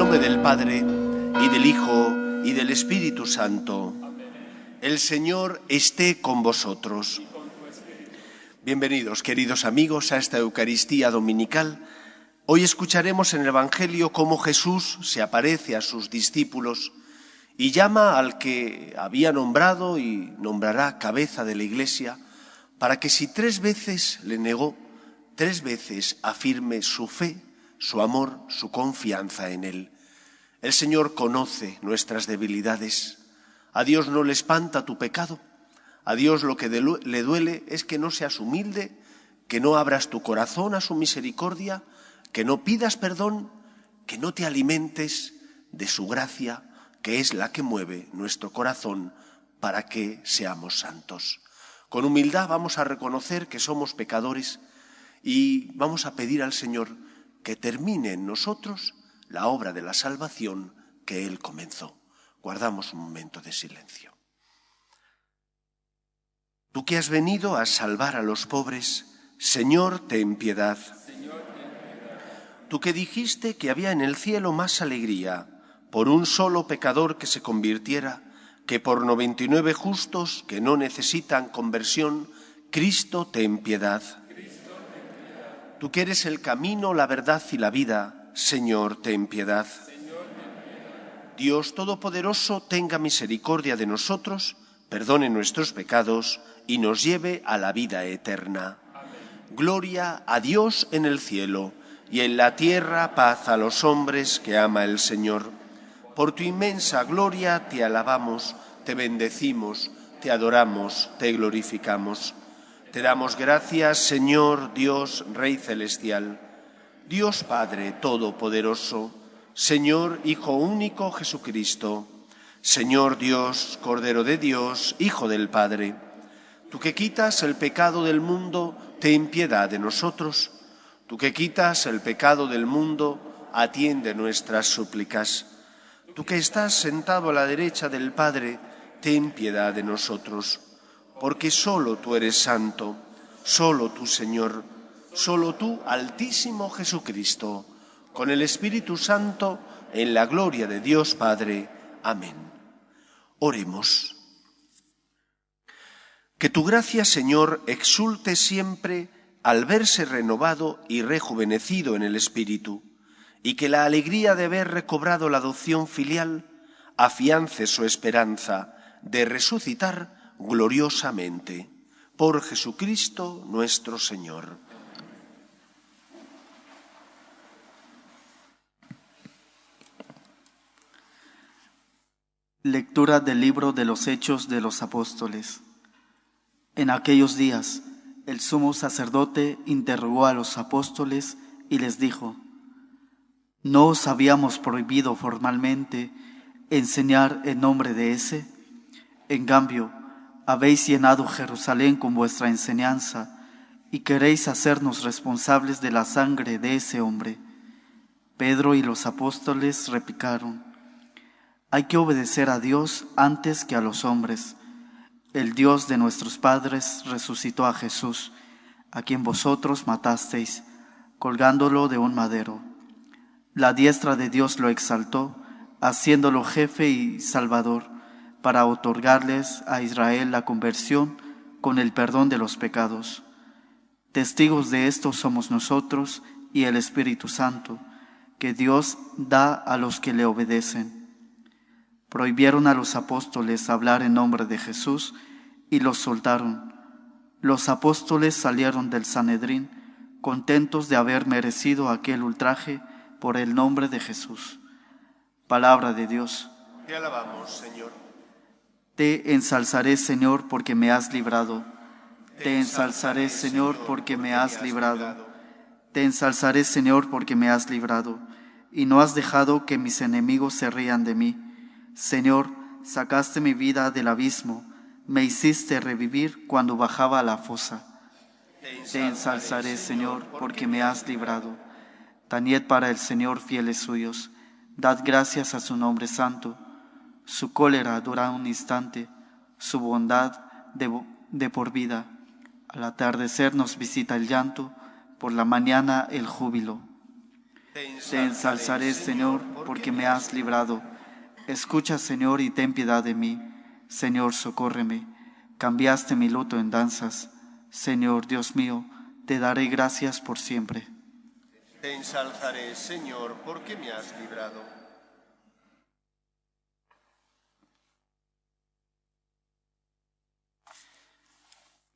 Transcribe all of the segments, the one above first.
nombre del Padre, y del Hijo, y del Espíritu Santo. El Señor esté con vosotros. Bienvenidos, queridos amigos, a esta Eucaristía dominical. Hoy escucharemos en el Evangelio cómo Jesús se aparece a sus discípulos y llama al que había nombrado y nombrará cabeza de la Iglesia, para que si 3 veces le negó, 3 veces afirme su fe, su amor, su confianza en Él. El Señor conoce nuestras debilidades. A Dios no le espanta tu pecado. A Dios lo que le duele es que no seas humilde, que no abras tu corazón a su misericordia, que no pidas perdón, que no te alimentes de su gracia, que es la que mueve nuestro corazón para que seamos santos. Con humildad vamos a reconocer que somos pecadores y vamos a pedir al Señor que termine en nosotros la obra de la salvación que Él comenzó. Guardamos un momento de silencio. Tú que has venido a salvar a los pobres, Señor, ten piedad. Tú que dijiste que había en el cielo más alegría por un solo pecador que se convirtiera, que por 99 justos que no necesitan conversión, Cristo, ten piedad. Tú que eres el camino, la verdad y la vida, Señor, ten piedad. Dios Todopoderoso, tenga misericordia de nosotros, perdone nuestros pecados y nos lleve a la vida eterna. Gloria a Dios en el cielo y en la tierra paz a los hombres que ama el Señor. Por tu inmensa gloria te alabamos, te bendecimos, te adoramos, te glorificamos. Te damos gracias, Señor, Dios, Rey celestial, Dios Padre Todopoderoso, Señor, Hijo único Jesucristo, Señor Dios, Cordero de Dios, Hijo del Padre. Tú que quitas el pecado del mundo, ten piedad de nosotros. Tú que quitas el pecado del mundo, atiende nuestras súplicas. Tú que estás sentado a la derecha del Padre, ten piedad de nosotros. Porque solo tú eres santo, solo tú, Señor, solo tú, Altísimo Jesucristo, con el Espíritu Santo, en la gloria de Dios Padre. Amén. Oremos. Que tu gracia, Señor, exulte siempre al verse renovado y rejuvenecido en el Espíritu, y que la alegría de haber recobrado la adopción filial afiance su esperanza de resucitar gloriosamente. Por Jesucristo nuestro Señor. Lectura del libro de los Hechos de los Apóstoles. En aquellos días, el sumo sacerdote interrogó a los apóstoles y les dijo: ¿No os habíamos prohibido formalmente enseñar en nombre de ese? En cambio, habéis llenado Jerusalén con vuestra enseñanza y queréis hacernos responsables de la sangre de ese hombre. Pedro y los apóstoles replicaron: hay que obedecer a Dios antes que a los hombres. El Dios de nuestros padres resucitó a Jesús, a quien vosotros matasteis, colgándolo de un madero. La diestra de Dios lo exaltó, haciéndolo jefe y salvador, para otorgarles a Israel la conversión con el perdón de los pecados. Testigos de esto somos nosotros y el Espíritu Santo, que Dios da a los que le obedecen. Prohibieron a los apóstoles hablar en nombre de Jesús y los soltaron. Los apóstoles salieron del Sanedrín, contentos de haber merecido aquel ultraje por el nombre de Jesús. Palabra de Dios. Te alabamos, Señor. Te ensalzaré, Señor, porque me has librado. Te ensalzaré, Señor, porque me has librado. Te ensalzaré, Señor, porque me has librado, y no has dejado que mis enemigos se rían de mí. Señor, sacaste mi vida del abismo, me hiciste revivir cuando bajaba a la fosa. Te ensalzaré, Señor, porque me has librado. Tañed para el Señor fieles suyos, dad gracias a su nombre santo. Su cólera dura un instante, su bondad de por vida. Al atardecer nos visita el llanto, por la mañana el júbilo. Te ensalzaré, Señor, porque me has librado. Escucha, Señor, y ten piedad de mí. Señor, socórreme. Cambiaste mi luto en danzas. Señor, Dios mío, te daré gracias por siempre. Te ensalzaré, Señor, porque me has librado.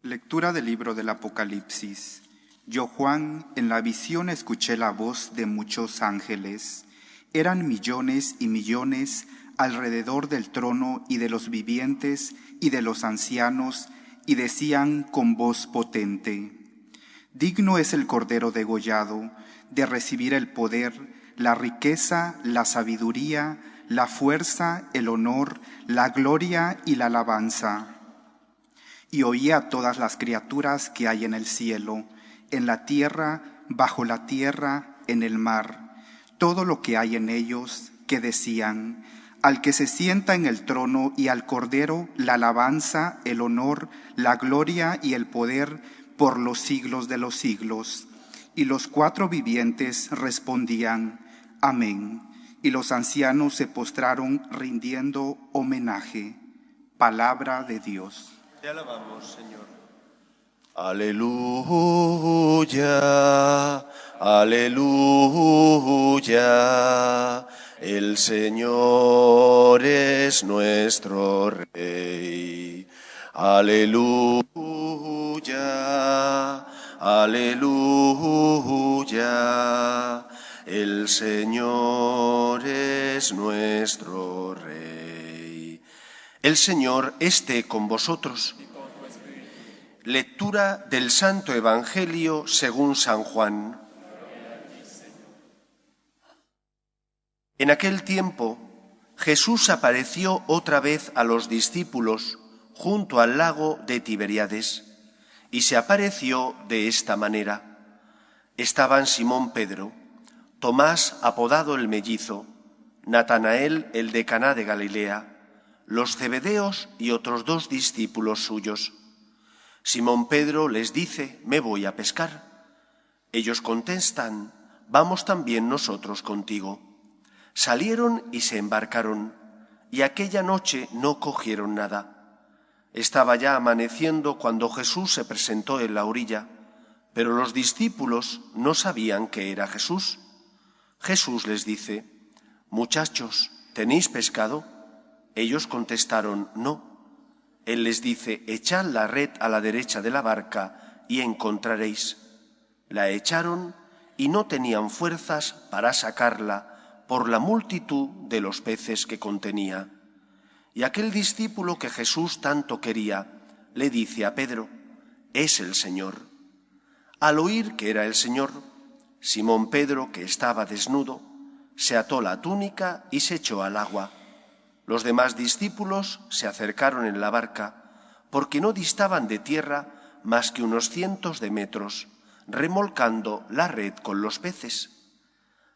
Lectura del libro del Apocalipsis. Yo, Juan, en la visión escuché la voz de muchos ángeles. Eran millones y millones alrededor del trono y de los vivientes y de los ancianos, y decían con voz potente: Digno es el Cordero degollado de recibir el poder, la riqueza, la sabiduría, la fuerza, el honor, la gloria y la alabanza. Y oí a todas las criaturas que hay en el cielo, en la tierra, bajo la tierra, en el mar, todo lo que hay en ellos, que decían: Al que se sienta en el trono y al Cordero, la alabanza, el honor, la gloria y el poder por los siglos de los siglos. Y los cuatro vivientes respondían: Amén. Y los ancianos se postraron rindiendo homenaje. Palabra de Dios. Te alabamos, Señor. Aleluya, aleluya. El Señor es nuestro Rey. Aleluya, aleluya. El Señor es nuestro Rey. El Señor esté con vosotros. Lectura del Santo Evangelio según San Juan. En aquel tiempo, Jesús apareció otra vez a los discípulos junto al lago de Tiberíades, y se apareció de esta manera. Estaban Simón Pedro, Tomás apodado el Mellizo, Natanael el de Caná de Galilea, los Zebedeos y otros 2 discípulos suyos. Simón Pedro les dice: me voy a pescar. Ellos contestan: vamos también nosotros contigo. Salieron y se embarcaron, y aquella noche no cogieron nada. Estaba ya amaneciendo cuando Jesús se presentó en la orilla, pero los discípulos no sabían que era Jesús. Jesús les dice: muchachos, ¿tenéis pescado? Ellos contestaron: no. Él les dice: echad la red a la derecha de la barca y encontraréis. La echaron y no tenían fuerzas para sacarla por la multitud de los peces que contenía. Y aquel discípulo que Jesús tanto quería le dice a Pedro: es el Señor. Al oír que era el Señor, Simón Pedro, que estaba desnudo, se ató la túnica y se echó al agua. Los demás discípulos se acercaron en la barca, porque no distaban de tierra más que unos cientos de metros, remolcando la red con los peces.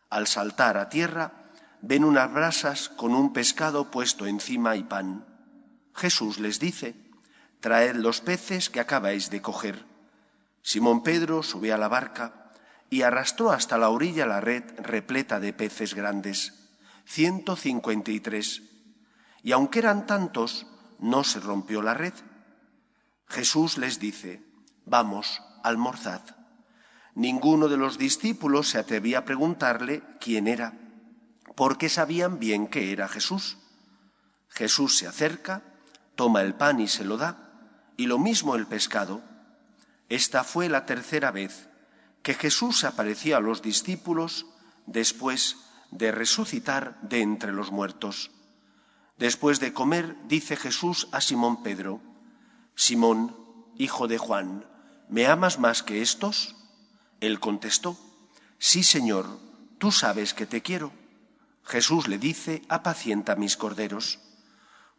Al saltar a tierra, ven unas brasas con un pescado puesto encima y pan. Jesús les dice: traed los peces que acabáis de coger. Simón Pedro subió a la barca y arrastró hasta la orilla la red repleta de peces grandes, 153. Y aunque eran tantos, no se rompió la red. Jesús les dice: vamos, almorzad. Ninguno de los discípulos se atrevía a preguntarle quién era, porque sabían bien que era Jesús. Jesús se acerca, toma el pan y se lo da, y lo mismo el pescado. Esta fue la tercera vez que Jesús apareció a los discípulos después de resucitar de entre los muertos. Después de comer, dice Jesús a Simón Pedro: Simón, hijo de Juan, ¿me amas más que estos? Él contestó: sí, Señor, tú sabes que te quiero. Jesús le dice: apacienta mis corderos.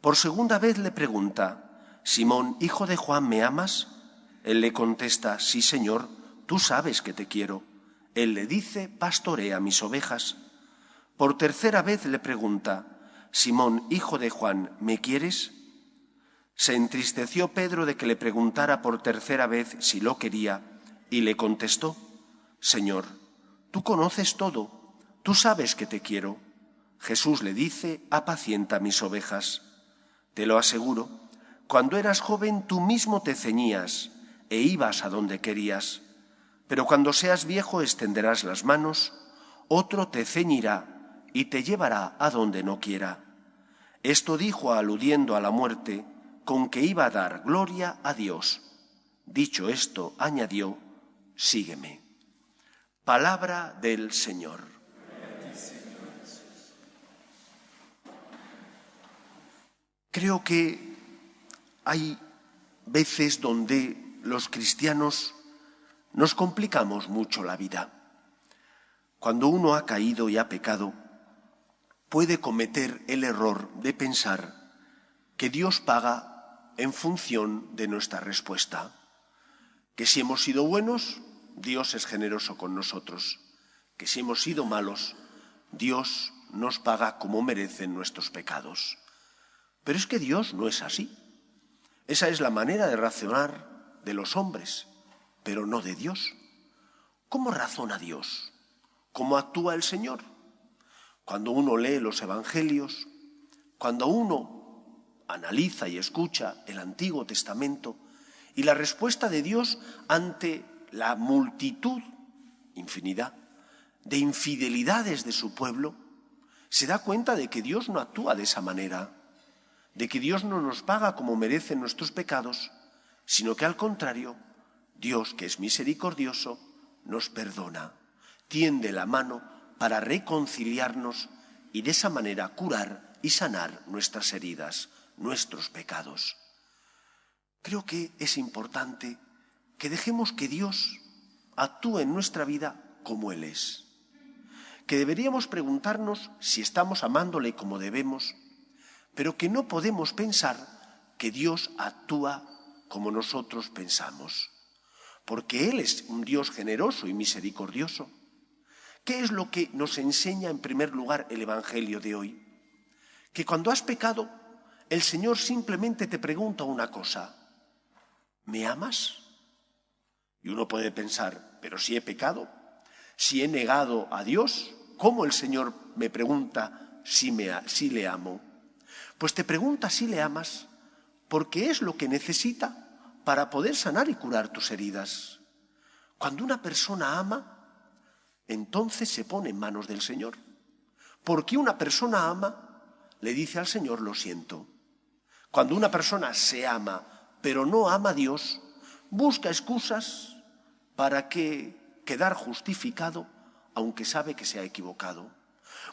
Por segunda vez le pregunta: Simón, hijo de Juan, ¿me amas? Él le contesta: sí, Señor, tú sabes que te quiero. Él le dice: pastorea mis ovejas. Por tercera vez le pregunta: Simón, hijo de Juan, ¿me quieres? Se entristeció Pedro de que le preguntara por tercera vez si lo quería, y le contestó: Señor, tú conoces todo, tú sabes que te quiero. Jesús le dice: apacienta mis ovejas. Te lo aseguro, cuando eras joven tú mismo te ceñías e ibas a donde querías, pero cuando seas viejo extenderás las manos, otro te ceñirá y te llevará a donde no quiera. Esto dijo aludiendo a la muerte, con que iba a dar gloria a Dios. Dicho esto, añadió: sígueme. Palabra del Señor. Creo que hay veces donde los cristianos nos complicamos mucho la vida. Cuando uno ha caído y ha pecado, puede cometer el error de pensar que Dios paga en función de nuestra respuesta, que si hemos sido buenos, Dios es generoso con nosotros, que si hemos sido malos, Dios nos paga como merecen nuestros pecados. Pero es que Dios no es así. Esa es la manera de razonar de los hombres, pero no de Dios. ¿Cómo razona Dios? ¿Cómo actúa el Señor? Cuando uno lee los Evangelios, cuando uno analiza y escucha el Antiguo Testamento y la respuesta de Dios ante la multitud, infinidad, de infidelidades de su pueblo, se da cuenta de que Dios no actúa de esa manera, de que Dios no nos paga como merecen nuestros pecados, sino que al contrario, Dios, que es misericordioso, nos perdona, tiende la mano para reconciliarnos y de esa manera curar y sanar nuestras heridas, nuestros pecados. Creo que es importante que dejemos que Dios actúe en nuestra vida como Él es, que deberíamos preguntarnos si estamos amándole como debemos, pero que no podemos pensar que Dios actúa como nosotros pensamos, porque Él es un Dios generoso y misericordioso. ¿Qué es lo que nos enseña en primer lugar el Evangelio de hoy? Que cuando has pecado, el Señor simplemente te pregunta una cosa: ¿me amas? Y uno puede pensar, pero si he pecado, si he negado a Dios, ¿cómo el Señor me pregunta si le amo? Pues te pregunta si le amas porque es lo que necesita para poder sanar y curar tus heridas. Cuando una persona ama, entonces se pone en manos del Señor. Porque una persona ama, le dice al Señor: lo siento. Cuando una persona se ama, pero no ama a Dios, busca excusas para quedar justificado, aunque sabe que se ha equivocado.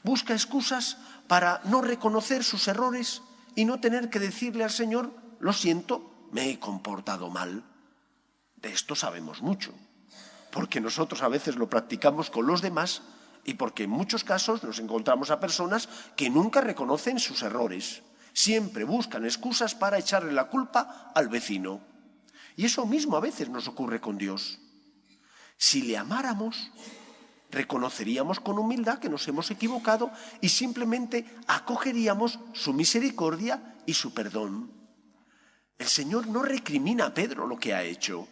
Busca excusas para no reconocer sus errores y no tener que decirle al Señor: lo siento, me he comportado mal. De esto sabemos mucho, porque nosotros a veces lo practicamos con los demás y porque en muchos casos nos encontramos a personas que nunca reconocen sus errores. Siempre buscan excusas para echarle la culpa al vecino. Y eso mismo a veces nos ocurre con Dios. Si le amáramos, reconoceríamos con humildad que nos hemos equivocado y simplemente acogeríamos su misericordia y su perdón. El Señor no recrimina a Pedro lo que ha hecho.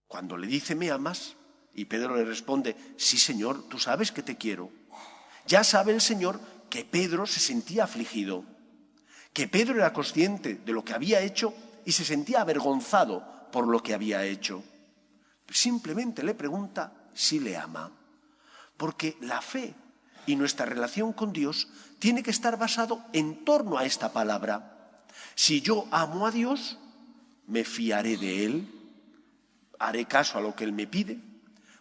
Cuando le dice: ¿me amas? Y Pedro le responde: sí, Señor, tú sabes que te quiero. Ya sabe el Señor que Pedro se sentía afligido, que Pedro era consciente de lo que había hecho y se sentía avergonzado por lo que había hecho. Simplemente le pregunta si le ama, porque la fe y nuestra relación con Dios tiene que estar basado en torno a esta palabra. Si yo amo a Dios, me fiaré de Él, haré caso a lo que Él me pide.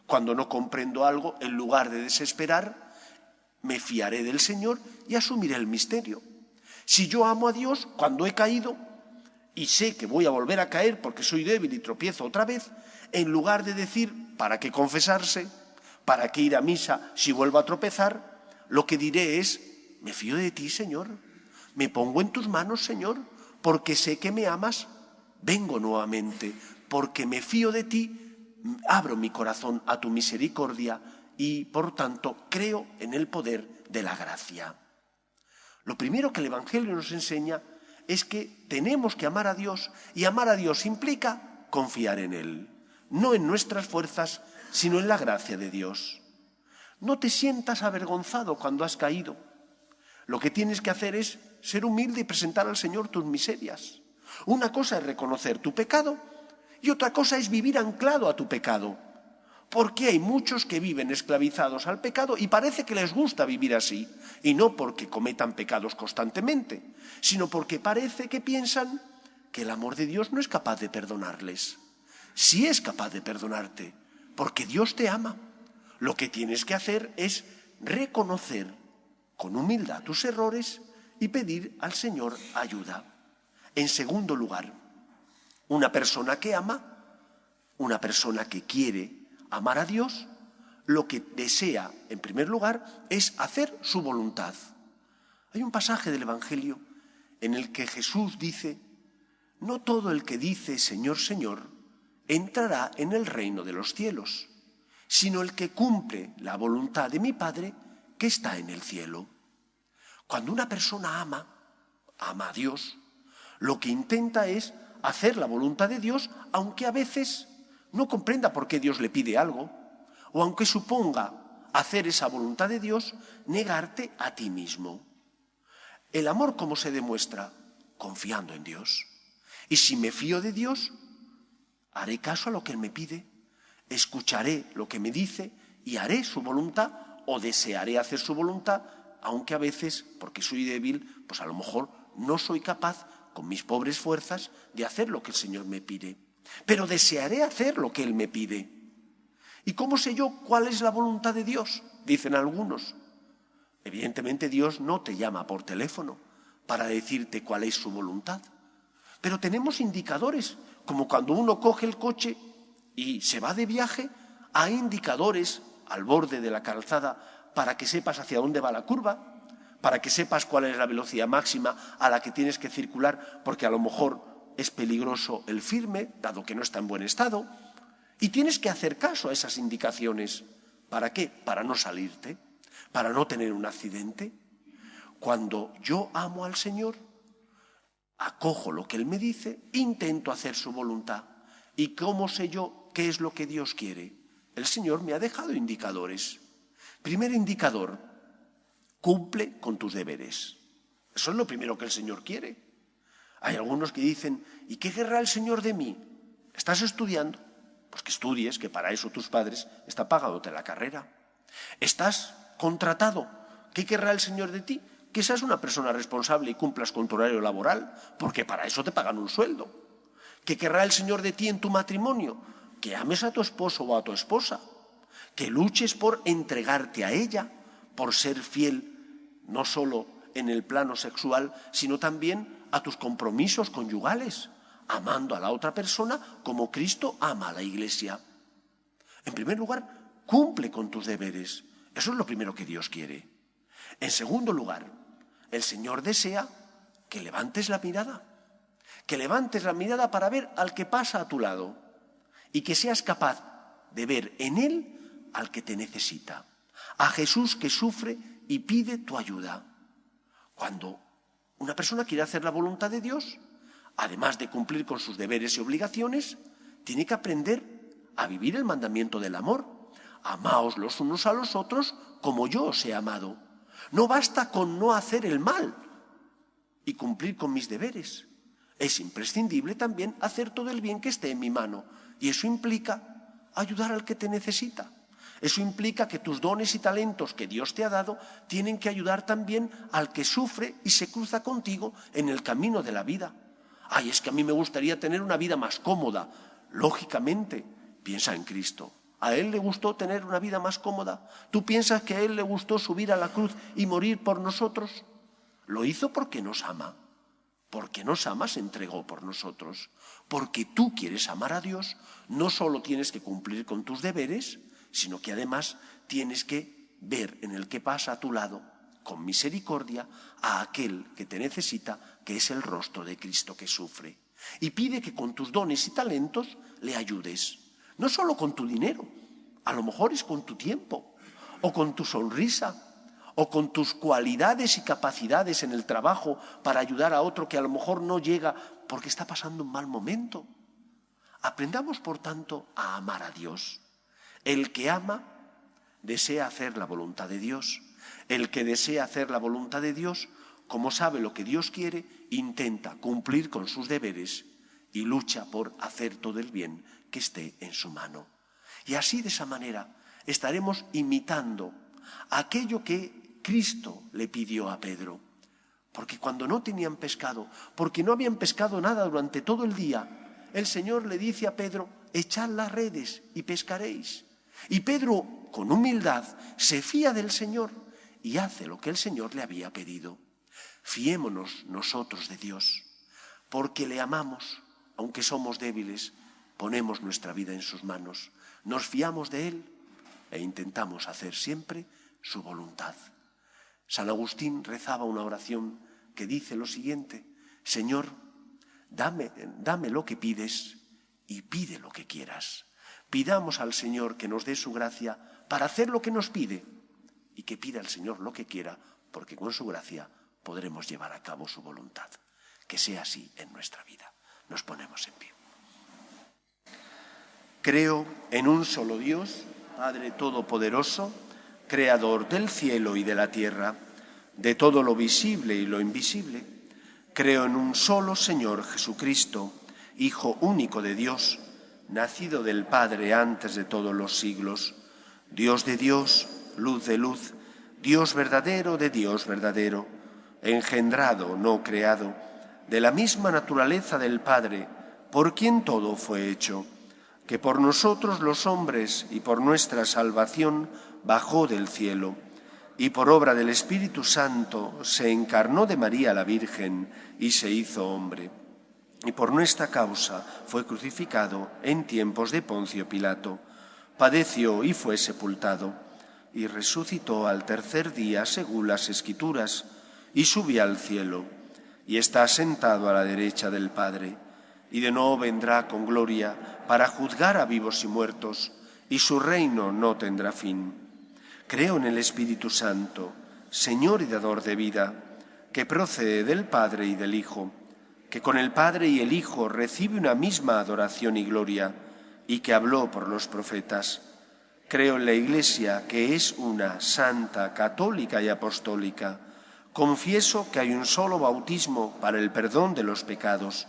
Cuando no comprendo algo, en lugar de desesperar, me fiaré del Señor y asumiré el misterio. Si yo amo a Dios, cuando he caído y sé que voy a volver a caer porque soy débil y tropiezo otra vez, en lugar de decir: ¿para qué confesarse? ¿Para qué ir a misa si vuelvo a tropezar? Lo que diré es: me fío de ti, Señor. Me pongo en tus manos, Señor, porque sé que me amas. Vengo nuevamente, porque me fío de ti, abro mi corazón a tu misericordia y, por tanto, creo en el poder de la gracia. Lo primero que el Evangelio nos enseña es que tenemos que amar a Dios, y amar a Dios implica confiar en Él, no en nuestras fuerzas, sino en la gracia de Dios. No te sientas avergonzado cuando has caído. Lo que tienes que hacer es ser humilde y presentar al Señor tus miserias. Una cosa es reconocer tu pecado y otra cosa es vivir anclado a tu pecado. Porque hay muchos que viven esclavizados al pecado y parece que les gusta vivir así. Y no porque cometan pecados constantemente, sino porque parece que piensan que el amor de Dios no es capaz de perdonarles. Sí es capaz de perdonarte, porque Dios te ama. Lo que tienes que hacer es reconocer con humildad tus errores y pedir al Señor ayuda. En segundo lugar, una persona que ama, una persona que quiere amar a Dios, lo que desea, en primer lugar, es hacer su voluntad. Hay un pasaje del Evangelio en el que Jesús dice: no todo el que dice Señor, Señor, entrará en el reino de los cielos, sino el que cumple la voluntad de mi Padre que está en el cielo. Cuando una persona ama a Dios, lo que intenta es hacer la voluntad de Dios, aunque a veces no comprenda por qué Dios le pide algo, o aunque suponga hacer esa voluntad de Dios, negarte a ti mismo. El amor, ¿cómo se demuestra? Confiando en Dios. Y si me fío de Dios, haré caso a lo que Él me pide, escucharé lo que me dice y haré su voluntad o desearé hacer su voluntad, aunque a veces, porque soy débil, pues a lo mejor no soy capaz, con mis pobres fuerzas, de hacer lo que el Señor me pide. Pero desearé hacer lo que Él me pide. ¿Y cómo sé yo cuál es la voluntad de Dios? Dicen algunos. Evidentemente Dios no te llama por teléfono para decirte cuál es su voluntad. Pero tenemos indicadores, como cuando uno coge el coche y se va de viaje, hay indicadores al borde de la calzada para que sepas hacia dónde va la curva, para que sepas cuál es la velocidad máxima a la que tienes que circular, porque a lo mejor es peligroso el firme, dado que no está en buen estado, y tienes que hacer caso a esas indicaciones. ¿Para qué? Para no salirte, para no tener un accidente. Cuando yo amo al Señor, acojo lo que Él me dice, intento hacer su voluntad. ¿Y cómo sé yo qué es lo que Dios quiere? El Señor me ha dejado indicadores. Primer indicador: cumple con tus deberes. Eso es lo primero que el Señor quiere. Hay algunos que dicen: ¿y qué querrá el Señor de mí? ¿Estás estudiando? Pues que estudies, que para eso tus padres están pagándote la carrera. ¿Estás contratado? ¿Qué querrá el Señor de ti? Que seas una persona responsable y cumplas con tu horario laboral, porque para eso te pagan un sueldo. ¿Qué querrá el Señor de ti en tu matrimonio? Que ames a tu esposo o a tu esposa, que luches por entregarte a ella, por ser fiel no solo en el plano sexual, sino también a tus compromisos conyugales, amando a la otra persona como Cristo ama a la Iglesia. En primer lugar, cumple con tus deberes. Eso es lo primero que Dios quiere. En segundo lugar, el Señor desea que levantes la mirada. Que levantes la mirada para ver al que pasa a tu lado y que seas capaz de ver en Él al que te necesita. A Jesús que sufre y pide tu ayuda. Cuando una persona quiere hacer la voluntad de Dios, además de cumplir con sus deberes y obligaciones, tiene que aprender a vivir el mandamiento del amor. Amaos los unos a los otros como yo os he amado. No basta con no hacer el mal y cumplir con mis deberes. Es imprescindible también hacer todo el bien que esté en mi mano. Y eso implica ayudar al que te necesita. Eso implica que tus dones y talentos que Dios te ha dado tienen que ayudar también al que sufre y se cruza contigo en el camino de la vida. Ay, es que a mí me gustaría tener una vida más cómoda. Lógicamente, piensa en Cristo. ¿A Él le gustó tener una vida más cómoda? ¿Tú piensas que a Él le gustó subir a la cruz y morir por nosotros? Lo hizo porque nos ama. Porque nos ama, se entregó por nosotros. Porque tú quieres amar a Dios, no solo tienes que cumplir con tus deberes, sino que además tienes que ver en el que pasa a tu lado, con misericordia, a aquel que te necesita, que es el rostro de Cristo que sufre. Y pide que con tus dones y talentos le ayudes. No solo con tu dinero, a lo mejor es con tu tiempo, o con tu sonrisa, o con tus cualidades y capacidades en el trabajo para ayudar a otro que a lo mejor no llega porque está pasando un mal momento. Aprendamos, por tanto, a amar a Dios. El que ama desea hacer la voluntad de Dios. El que desea hacer la voluntad de Dios, como sabe lo que Dios quiere, intenta cumplir con sus deberes y lucha por hacer todo el bien que esté en su mano. Y así, de esa manera, estaremos imitando aquello que Cristo le pidió a Pedro. Porque cuando no tenían pescado, porque no habían pescado nada durante todo el día, el Señor le dice a Pedro: echad las redes y pescaréis. Y Pedro, con humildad, se fía del Señor y hace lo que el Señor le había pedido. Fiémonos nosotros de Dios, porque le amamos, aunque somos débiles, ponemos nuestra vida en sus manos, nos fiamos de Él e intentamos hacer siempre su voluntad. San Agustín rezaba una oración que dice lo siguiente: Señor, dame lo que pides y pide lo que quieras. Pidamos al Señor que nos dé su gracia para hacer lo que nos pide y que pida al Señor lo que quiera, porque con su gracia podremos llevar a cabo su voluntad. Que sea así en nuestra vida. Nos ponemos en pie. Creo en un solo Dios, Padre Todopoderoso, Creador del cielo y de la tierra, de todo lo visible y lo invisible. Creo en un solo Señor Jesucristo, Hijo único de Dios, nacido del Padre antes de todos los siglos, Dios de Dios, luz de luz, Dios verdadero de Dios verdadero, engendrado, no creado, de la misma naturaleza del Padre, por quien todo fue hecho, que por nosotros los hombres y por nuestra salvación bajó del cielo, y por obra del Espíritu Santo se encarnó de María la Virgen y se hizo hombre. Y por nuestra causa fue crucificado en tiempos de Poncio Pilato, padeció y fue sepultado, y resucitó al tercer día según las Escrituras, y subió al cielo, y está sentado a la derecha del Padre, y de nuevo vendrá con gloria para juzgar a vivos y muertos, y su reino no tendrá fin. Creo en el Espíritu Santo, Señor y dador de vida, que procede del Padre y del Hijo, que con el Padre y el Hijo recibe una misma adoración y gloria, y que habló por los profetas. Creo en la Iglesia, que es una, santa, católica y apostólica. Confieso que hay un solo bautismo para el perdón de los pecados.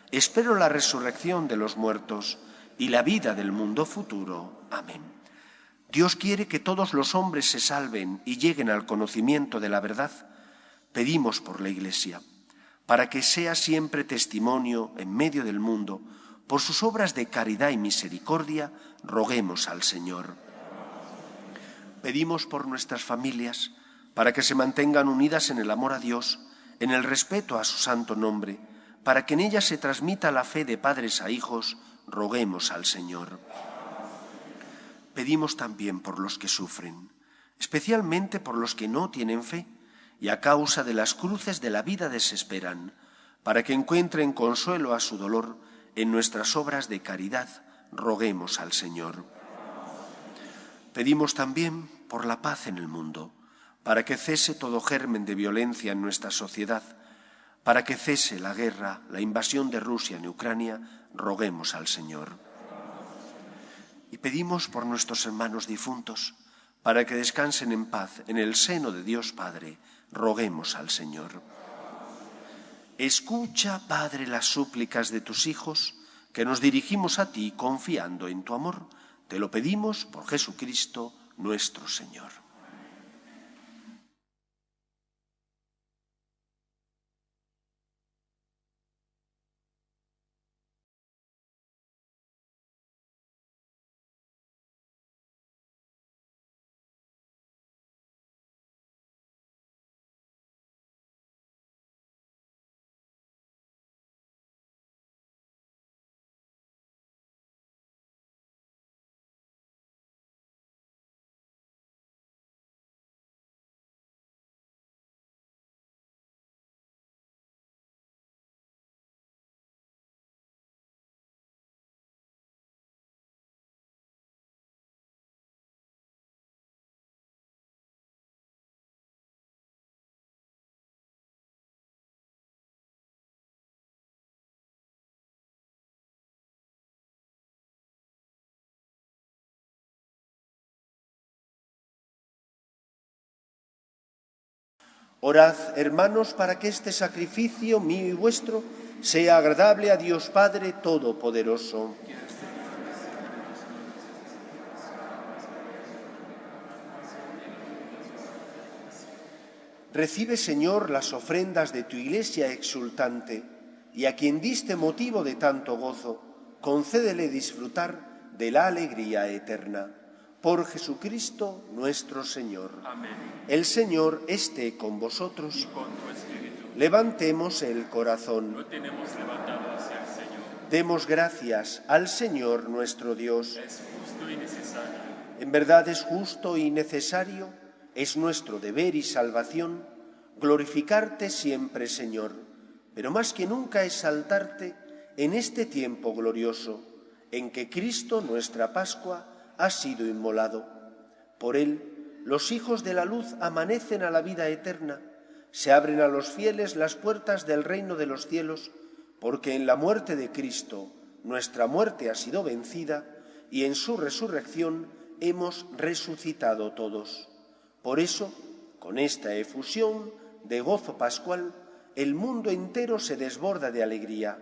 Espero la resurrección de los muertos y la vida del mundo futuro. Amén. Dios quiere que todos los hombres se salven y lleguen al conocimiento de la verdad. Pedimos por la Iglesia, para que sea siempre testimonio en medio del mundo. Por sus obras de caridad y misericordia, roguemos al Señor. Pedimos por nuestras familias, para que se mantengan unidas en el amor a Dios, en el respeto a su santo nombre, para que en ellas se transmita la fe de padres a hijos, roguemos al Señor. Pedimos también por los que sufren, especialmente por los que no tienen fe y a causa de las cruces de la vida desesperan, para que encuentren consuelo a su dolor en nuestras obras de caridad, roguemos al Señor. Pedimos también por la paz en el mundo, para que cese todo germen de violencia en nuestra sociedad, para que cese la guerra, la invasión de Rusia en Ucrania, roguemos al Señor. Y pedimos por nuestros hermanos difuntos, para que descansen en paz en el seno de Dios Padre, roguemos al Señor. Escucha, Padre, las súplicas de tus hijos, que nos dirigimos a ti confiando en tu amor. Te lo pedimos por Jesucristo nuestro Señor. Orad, hermanos, para que este sacrificio mío y vuestro sea agradable a Dios Padre Todopoderoso. Recibe, Señor, las ofrendas de tu Iglesia exultante, y a quien diste motivo de tanto gozo, concédele disfrutar de la alegría eterna. Por Jesucristo nuestro Señor. Amén. El Señor esté con vosotros. Y con tu espíritu. Levantemos el corazón. Lo tenemos levantado hacia el Señor. Demos gracias al Señor nuestro Dios. Es justo y necesario. En verdad es justo y necesario, es nuestro deber y salvación, glorificarte siempre, Señor, pero más que nunca exaltarte en este tiempo glorioso, en que Cristo, nuestra Pascua, ha sido inmolado. Por él, los hijos de la luz amanecen a la vida eterna, se abren a los fieles las puertas del reino de los cielos, porque en la muerte de Cristo nuestra muerte ha sido vencida y en su resurrección hemos resucitado todos. Por eso, con esta efusión de gozo pascual, el mundo entero se desborda de alegría,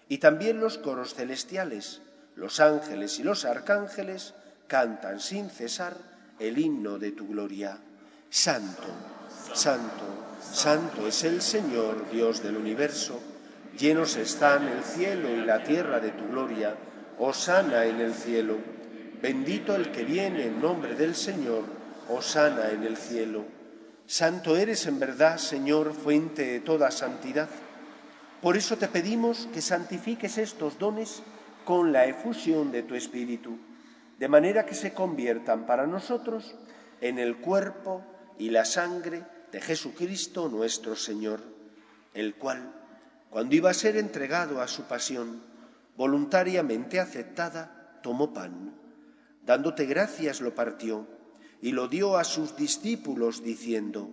y también los coros celestiales, los ángeles y los arcángeles cantan sin cesar el himno de tu gloria. Santo, santo, santo es el Señor, Dios del universo. Llenos están el cielo y la tierra de tu gloria. Hosana en el cielo. Bendito el que viene en nombre del Señor. Hosana en el cielo. Santo eres en verdad, Señor, fuente de toda santidad. Por eso te pedimos que santifiques estos dones con la efusión de tu Espíritu, de manera que se conviertan para nosotros en el cuerpo y la sangre de Jesucristo nuestro Señor, el cual, cuando iba a ser entregado a su pasión, voluntariamente aceptada, tomó pan. Dándote gracias lo partió y lo dio a sus discípulos diciendo: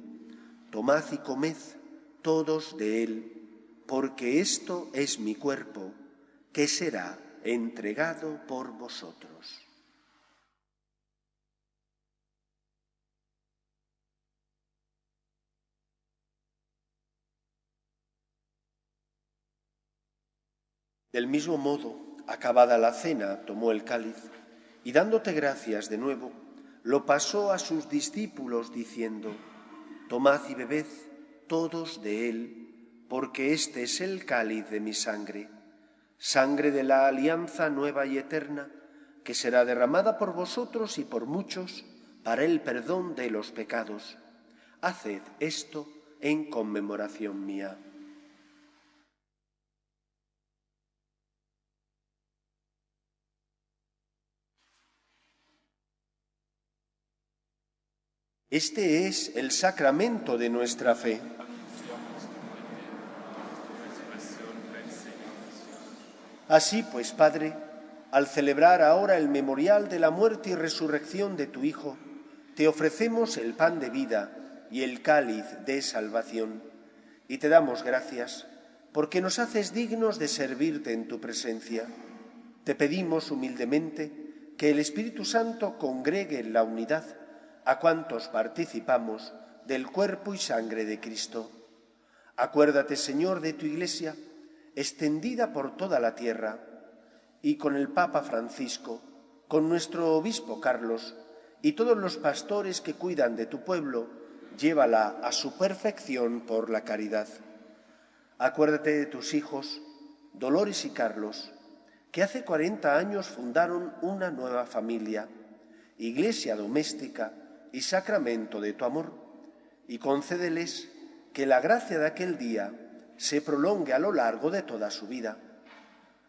Tomad y comed todos de él, porque esto es mi cuerpo, que será entregado por vosotros. Del mismo modo, acabada la cena, tomó el cáliz y dándote gracias de nuevo, lo pasó a sus discípulos diciendo: Tomad y bebed todos de él, porque este es el cáliz de mi sangre, sangre de la alianza nueva y eterna, que será derramada por vosotros y por muchos para el perdón de los pecados. Haced esto en conmemoración mía. Este es el sacramento de nuestra fe. Así pues, Padre, al celebrar ahora el memorial de la muerte y resurrección de tu Hijo, te ofrecemos el pan de vida y el cáliz de salvación, y te damos gracias porque nos haces dignos de servirte en tu presencia. Te pedimos humildemente que el Espíritu Santo congregue en la unidad a cuantos participamos del cuerpo y sangre de Cristo. Acuérdate, Señor, de tu Iglesia, extendida por toda la tierra, y con el Papa Francisco, con nuestro obispo Carlos y todos los pastores que cuidan de tu pueblo, llévala a su perfección por la caridad. Acuérdate de tus hijos, Dolores y Carlos, que hace 40 años fundaron una nueva familia, iglesia doméstica y sacramento de tu amor, y concédeles que la gracia de aquel día se prolongue a lo largo de toda su vida.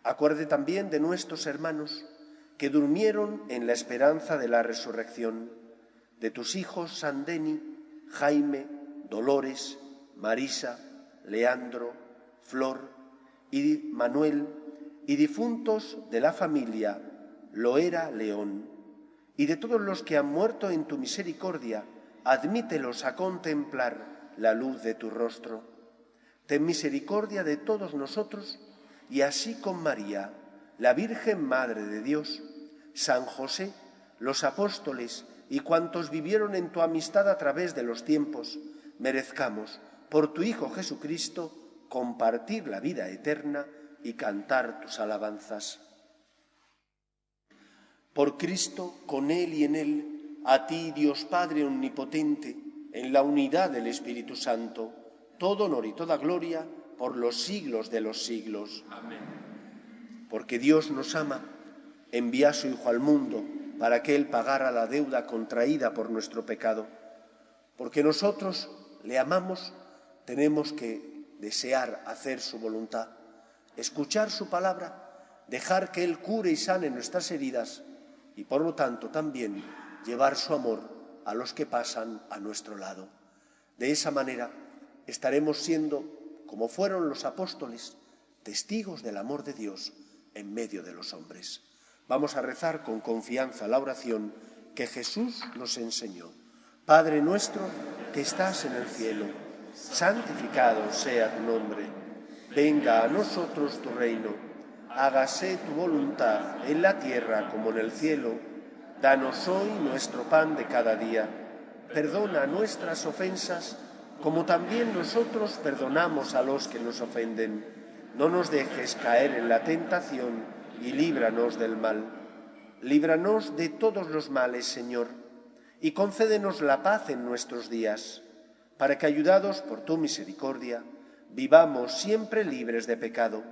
Acuerde también de nuestros hermanos que durmieron en la esperanza de la resurrección, de tus hijos Sandeni, Jaime, Dolores, Marisa, Leandro, Flor y Manuel, y difuntos de la familia Loera León, y de todos los que han muerto en tu misericordia, admítelos a contemplar la luz de tu rostro. Ten misericordia de todos nosotros, y así con María, la Virgen Madre de Dios, San José, los apóstoles y cuantos vivieron en tu amistad a través de los tiempos, merezcamos, por tu Hijo Jesucristo, compartir la vida eterna y cantar tus alabanzas. Por Cristo, con Él y en Él, a ti, Dios Padre omnipotente, en la unidad del Espíritu Santo, todo honor y toda gloria por los siglos de los siglos. Amén. Porque Dios nos ama, envía a su Hijo al mundo para que Él pagara la deuda contraída por nuestro pecado. Porque nosotros le amamos, tenemos que desear hacer su voluntad, escuchar su palabra, dejar que Él cure y sane nuestras heridas y, por lo tanto, también llevar su amor a los que pasan a nuestro lado. De esa manera estaremos siendo, como fueron los apóstoles, testigos del amor de Dios en medio de los hombres. Vamos a rezar con confianza la oración que Jesús nos enseñó. Padre nuestro que estás en el cielo, santificado sea tu nombre. Venga a nosotros tu reino. Hágase tu voluntad en la tierra como en el cielo. Danos hoy nuestro pan de cada día. Perdona nuestras ofensas, como también nosotros perdonamos a los que nos ofenden. No nos dejes caer en la tentación y líbranos del mal. Líbranos de todos los males, Señor, y concédenos la paz en nuestros días, para que, ayudados por tu misericordia, vivamos siempre libres de pecado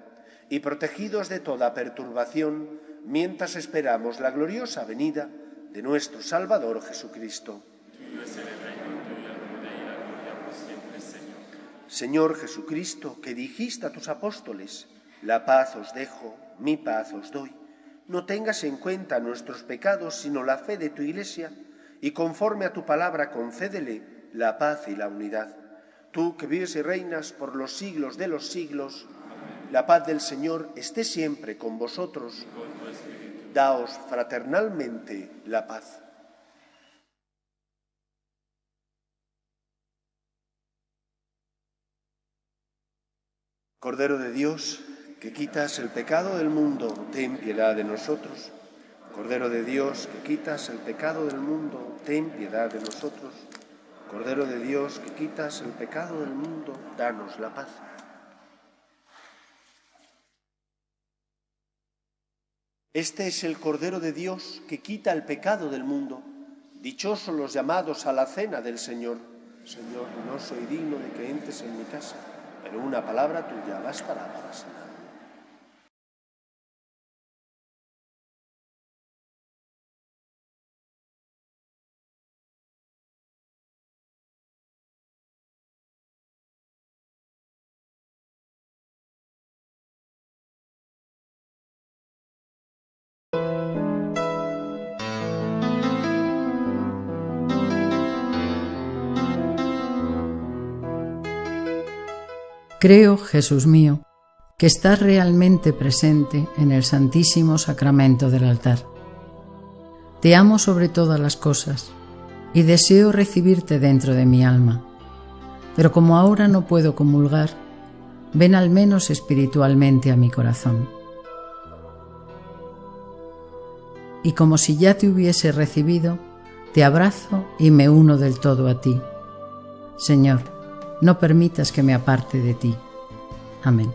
y protegidos de toda perturbación, mientras esperamos la gloriosa venida de nuestro Salvador Jesucristo. Señor Jesucristo, que dijiste a tus apóstoles, la paz os dejo, mi paz os doy, no tengas en cuenta nuestros pecados, sino la fe de tu Iglesia, y conforme a tu palabra concédele la paz y la unidad. Tú que vives y reinas por los siglos de los siglos, la paz del Señor esté siempre con vosotros. Daos fraternalmente la paz. Cordero de Dios, que quitas el pecado del mundo, ten piedad de nosotros. Cordero de Dios, que quitas el pecado del mundo, ten piedad de nosotros. Cordero de Dios, que quitas el pecado del mundo, danos la paz. Este es el Cordero de Dios que quita el pecado del mundo. Dichosos los llamados a la cena del Señor. Señor, no soy digno de que entres en mi casa, pero una palabra tuya bastará para sanar. Creo, Jesús mío, que estás realmente presente en el Santísimo Sacramento del altar. Te amo sobre todas las cosas y deseo recibirte dentro de mi alma, pero como ahora no puedo comulgar, ven al menos espiritualmente a mi corazón. Y como si ya te hubiese recibido, te abrazo y me uno del todo a ti. Señor, no permitas que me aparte de ti. Amén.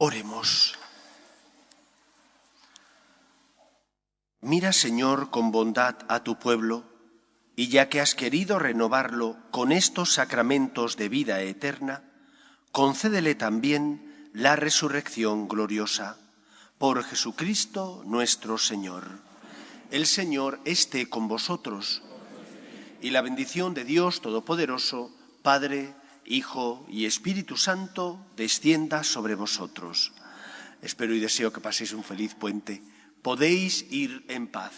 Oremos. Mira, Señor, con bondad a tu pueblo, y ya que has querido renovarlo con estos sacramentos de vida eterna, concédele también la resurrección gloriosa. Por Jesucristo nuestro Señor. El Señor esté con vosotros, y la bendición de Dios Todopoderoso, Padre, Hijo y Espíritu Santo, descienda sobre vosotros. Espero y deseo que paséis un feliz puente. Podéis ir en paz.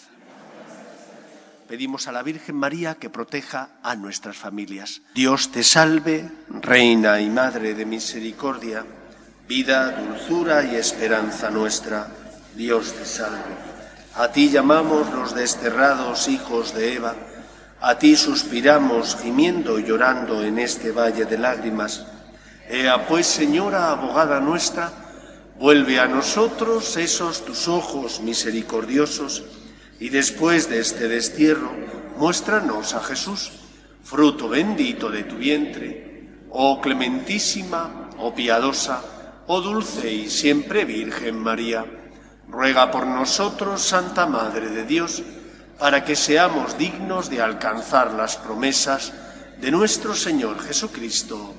Pedimos a la Virgen María que proteja a nuestras familias. Dios te salve, Reina y Madre de misericordia, vida, dulzura y esperanza nuestra. Dios te salve. A ti llamamos los desterrados hijos de Eva, a ti suspiramos gimiendo y llorando en este valle de lágrimas. Ea pues, Señora, abogada nuestra, vuelve a nosotros esos tus ojos misericordiosos, y después de este destierro, muéstranos a Jesús, fruto bendito de tu vientre, oh clementísima, oh piadosa, oh dulce y siempre Virgen María. Ruega por nosotros, Santa Madre de Dios, para que seamos dignos de alcanzar las promesas de nuestro Señor Jesucristo.